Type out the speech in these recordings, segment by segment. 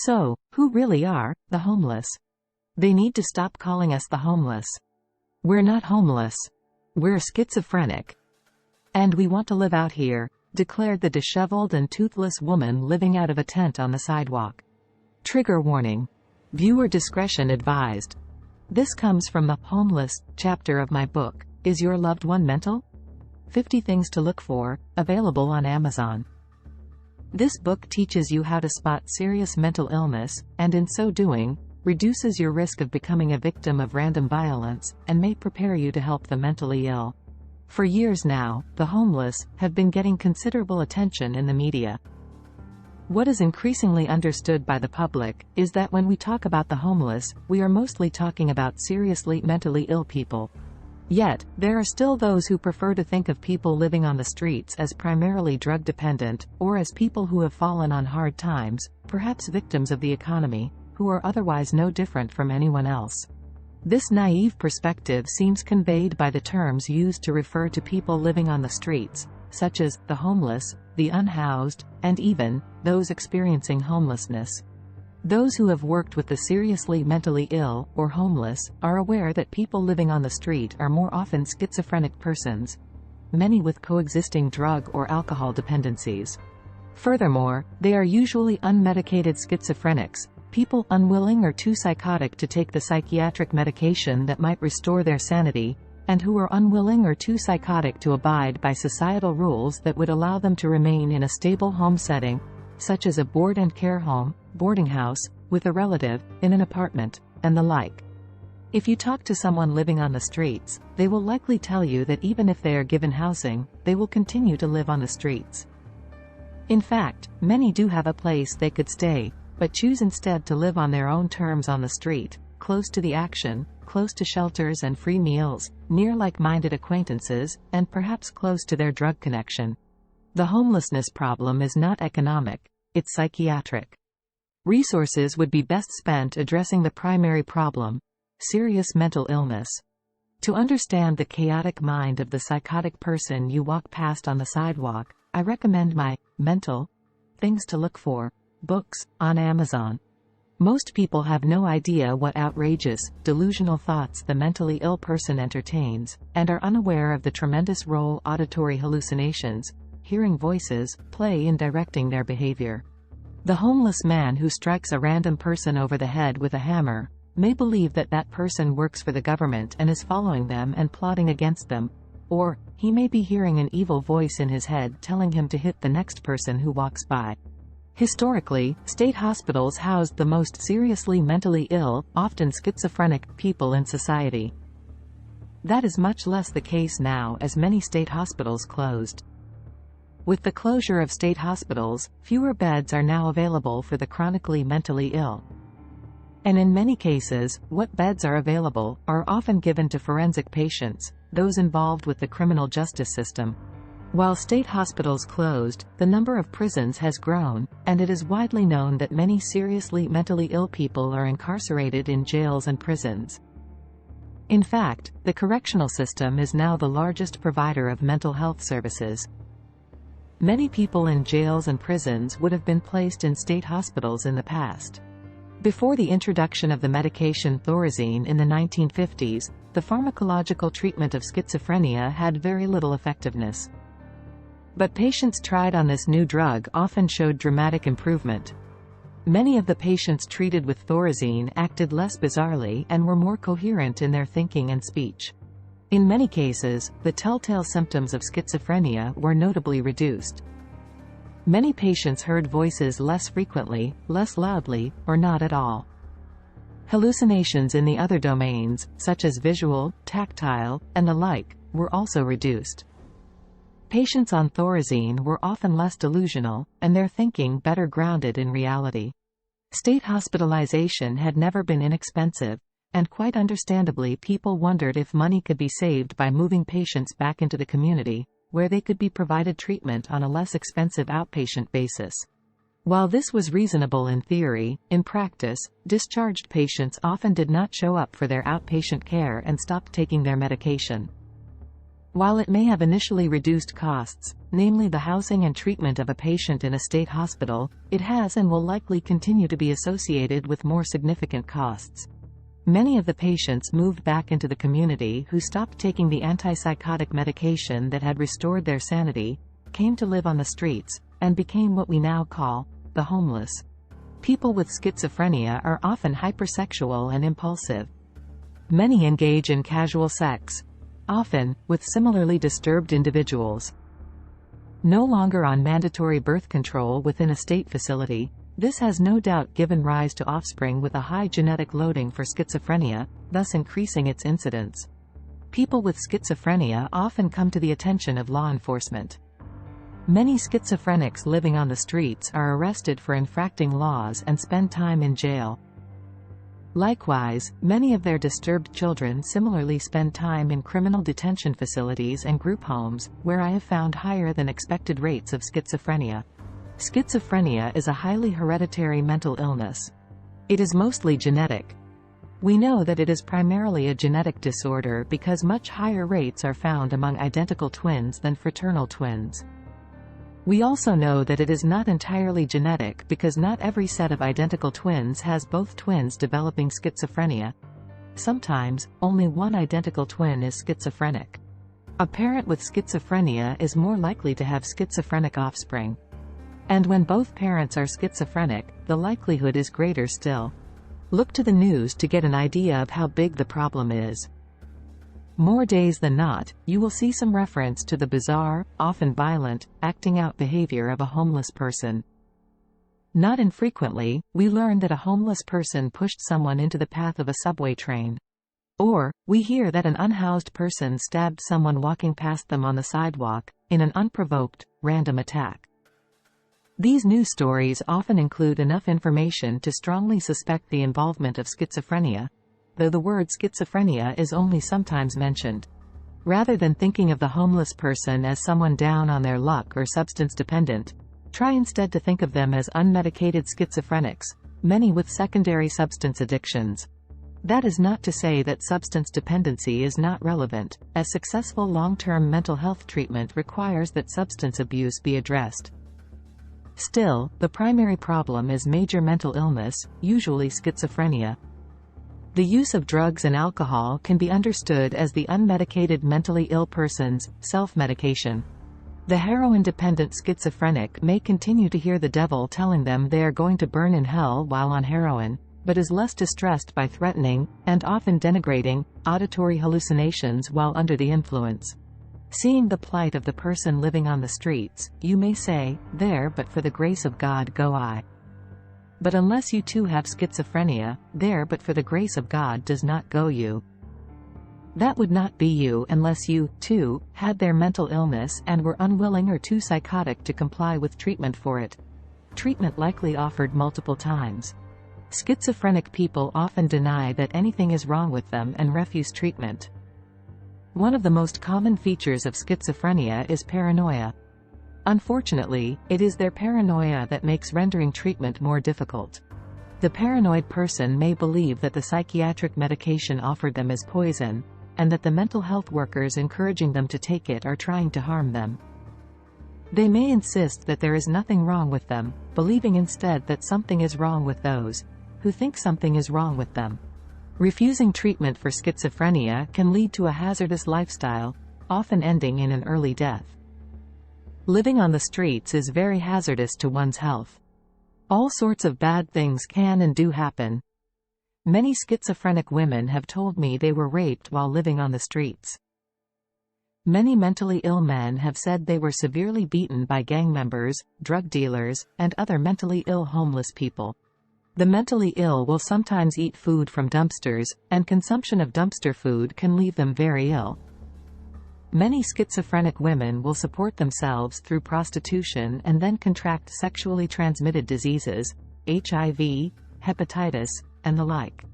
So, who really are the homeless? They need to stop calling us the homeless. We're not homeless. We're schizophrenic. And we want to live out here, declared the disheveled and toothless woman living out of a tent on the sidewalk. Trigger warning. Viewer discretion advised. This comes from the Homeless chapter of my book, Is Your Loved One Mental? 50 Things to Look For, available on Amazon. This book teaches you how to spot serious mental illness, and in so doing, reduces your risk of becoming a victim of random violence, and may prepare you to help the mentally ill. For years now, the homeless have been getting considerable attention in the media. What is increasingly understood by the public is that when we talk about the homeless, we are mostly talking about seriously mentally ill people. Yet, there are still those who prefer to think of people living on the streets as primarily drug-dependent, or as people who have fallen on hard times, perhaps victims of the economy, who are otherwise no different from anyone else. This naive perspective seems conveyed by the terms used to refer to people living on the streets, such as the homeless, the unhoused, and even those experiencing homelessness. Those who have worked with the seriously mentally ill, or homeless, are aware that people living on the street are more often schizophrenic persons, many with coexisting drug or alcohol dependencies. Furthermore, they are usually unmedicated schizophrenics, people unwilling or too psychotic to take the psychiatric medication that might restore their sanity, and who are unwilling or too psychotic to abide by societal rules that would allow them to remain in a stable home setting, such as a board and care home, boarding house, with a relative, in an apartment, and the like. If you talk to someone living on the streets, they will likely tell you that even if they are given housing, they will continue to live on the streets. In fact, many do have a place they could stay, but choose instead to live on their own terms on the street, close to the action, close to shelters and free meals, near like-minded acquaintances, and perhaps close to their drug connection. The homelessness problem is not economic, it's psychiatric. Resources would be best spent addressing the primary problem, serious mental illness. To understand the chaotic mind of the psychotic person you walk past on the sidewalk, I recommend my Mental Things to Look For books on Amazon. Most people have no idea what outrageous, delusional thoughts the mentally ill person entertains, and are unaware of the tremendous role auditory hallucinations, hearing voices, play in directing their behavior. The homeless man who strikes a random person over the head with a hammer may believe that that person works for the government and is following them and plotting against them, or he may be hearing an evil voice in his head telling him to hit the next person who walks by. Historically, state hospitals housed the most seriously mentally ill, often schizophrenic, people in society. That is much less the case now as many state hospitals closed. With the closure of state hospitals, fewer beds are now available for the chronically mentally ill. And in many cases, what beds are available are often given to forensic patients, those involved with the criminal justice system. While state hospitals closed, the number of prisons has grown, and it is widely known that many seriously mentally ill people are incarcerated in jails and prisons. In fact, the correctional system is now the largest provider of mental health services. Many people in jails and prisons would have been placed in state hospitals in the past. Before the introduction of the medication Thorazine in the 1950s, the pharmacological treatment of schizophrenia had very little effectiveness. But patients tried on this new drug often showed dramatic improvement. Many of the patients treated with Thorazine acted less bizarrely and were more coherent in their thinking and speech. In many cases, the telltale symptoms of schizophrenia were notably reduced. Many patients heard voices less frequently, less loudly, or not at all. Hallucinations in the other domains, such as visual, tactile, and the like, were also reduced. Patients on Thorazine were often less delusional, and their thinking better grounded in reality. State hospitalization had never been inexpensive, and quite understandably people wondered if money could be saved by moving patients back into the community, where they could be provided treatment on a less expensive outpatient basis. While this was reasonable in theory, in practice, discharged patients often did not show up for their outpatient care and stopped taking their medication. While it may have initially reduced costs, namely the housing and treatment of a patient in a state hospital, it has and will likely continue to be associated with more significant costs. Many of the patients moved back into the community who stopped taking the antipsychotic medication that had restored their sanity, came to live on the streets, and became what we now call the homeless. People with schizophrenia are often hypersexual and impulsive. Many engage in casual sex, often with similarly disturbed individuals. No longer on mandatory birth control within a state facility, this has no doubt given rise to offspring with a high genetic loading for schizophrenia, thus increasing its incidence. People with schizophrenia often come to the attention of law enforcement. Many schizophrenics living on the streets are arrested for infracting laws and spend time in jail. Likewise, many of their disturbed children similarly spend time in criminal detention facilities and group homes, where I have found higher than expected rates of schizophrenia. Schizophrenia is a highly hereditary mental illness. It is mostly genetic. We know that it is primarily a genetic disorder because much higher rates are found among identical twins than fraternal twins. We also know that it is not entirely genetic because not every set of identical twins has both twins developing schizophrenia. Sometimes, only one identical twin is schizophrenic. A parent with schizophrenia is more likely to have schizophrenic offspring. And when both parents are schizophrenic, the likelihood is greater still. Look to the news to get an idea of how big the problem is. More days than not, you will see some reference to the bizarre, often violent, acting out behavior of a homeless person. Not infrequently, we learn that a homeless person pushed someone into the path of a subway train. Or, we hear that an unhoused person stabbed someone walking past them on the sidewalk, in an unprovoked, random attack. These news stories often include enough information to strongly suspect the involvement of schizophrenia, though the word schizophrenia is only sometimes mentioned. Rather than thinking of the homeless person as someone down on their luck or substance dependent, try instead to think of them as unmedicated schizophrenics, many with secondary substance addictions. That is not to say that substance dependency is not relevant, as successful long-term mental health treatment requires that substance abuse be addressed. Still, the primary problem is major mental illness, usually schizophrenia. The use of drugs and alcohol can be understood as the unmedicated mentally ill person's self-medication. The heroin-dependent schizophrenic may continue to hear the devil telling them they are going to burn in hell while on heroin, but is less distressed by threatening, and often denigrating, auditory hallucinations while under the influence. Seeing the plight of the person living on the streets, you may say, "There, but for the grace of God go I." But unless you too have schizophrenia, there but for the grace of God does not go you. That would not be you unless you, too, had their mental illness and were unwilling or too psychotic to comply with treatment for it. Treatment likely offered multiple times. Schizophrenic people often deny that anything is wrong with them and refuse treatment. One of the most common features of schizophrenia is paranoia. Unfortunately, it is their paranoia that makes rendering treatment more difficult. The paranoid person may believe that the psychiatric medication offered them is poison, and that the mental health workers encouraging them to take it are trying to harm them. They may insist that there is nothing wrong with them, believing instead that something is wrong with those who think something is wrong with them. Refusing treatment for schizophrenia can lead to a hazardous lifestyle, often ending in an early death. Living on the streets is very hazardous to one's health. All sorts of bad things can and do happen. Many schizophrenic women have told me they were raped while living on the streets. Many mentally ill men have said they were severely beaten by gang members, drug dealers, and other mentally ill homeless people. The mentally ill will sometimes eat food from dumpsters, and consumption of dumpster food can leave them very ill. Many schizophrenic women will support themselves through prostitution and then contract sexually transmitted diseases, HIV, hepatitis, and the like.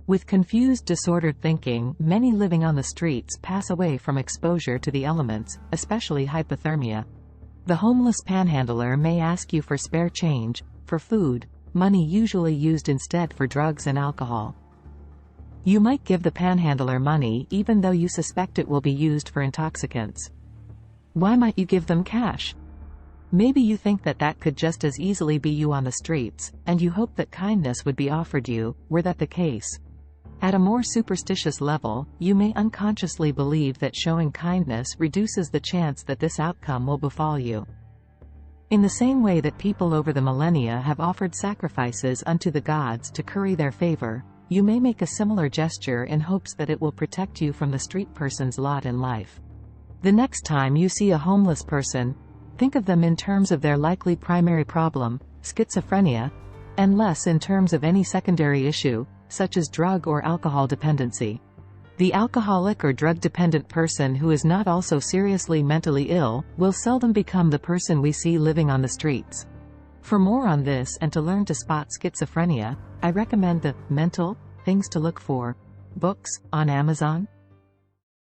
With confused, disordered thinking, many living on the streets pass away from exposure to the elements, especially hypothermia. The homeless panhandler may ask you for spare change, for food, money usually used instead for drugs and alcohol. You might give the panhandler money even though you suspect it will be used for intoxicants. Why might you give them cash? Maybe you think that that could just as easily be you on the streets, and you hope that kindness would be offered you, were that the case. At a more superstitious level, you may unconsciously believe that showing kindness reduces the chance that this outcome will befall you. In the same way that people over the millennia have offered sacrifices unto the gods to curry their favor, you may make a similar gesture in hopes that it will protect you from the street person's lot in life. The next time you see a homeless person, think of them in terms of their likely primary problem, schizophrenia, and less in terms of any secondary issue, such as drug or alcohol dependency. The alcoholic or drug-dependent person who is not also seriously mentally ill will seldom become the person we see living on the streets. For more on this and to learn to spot schizophrenia, I recommend the Mental Things to Look For books on Amazon.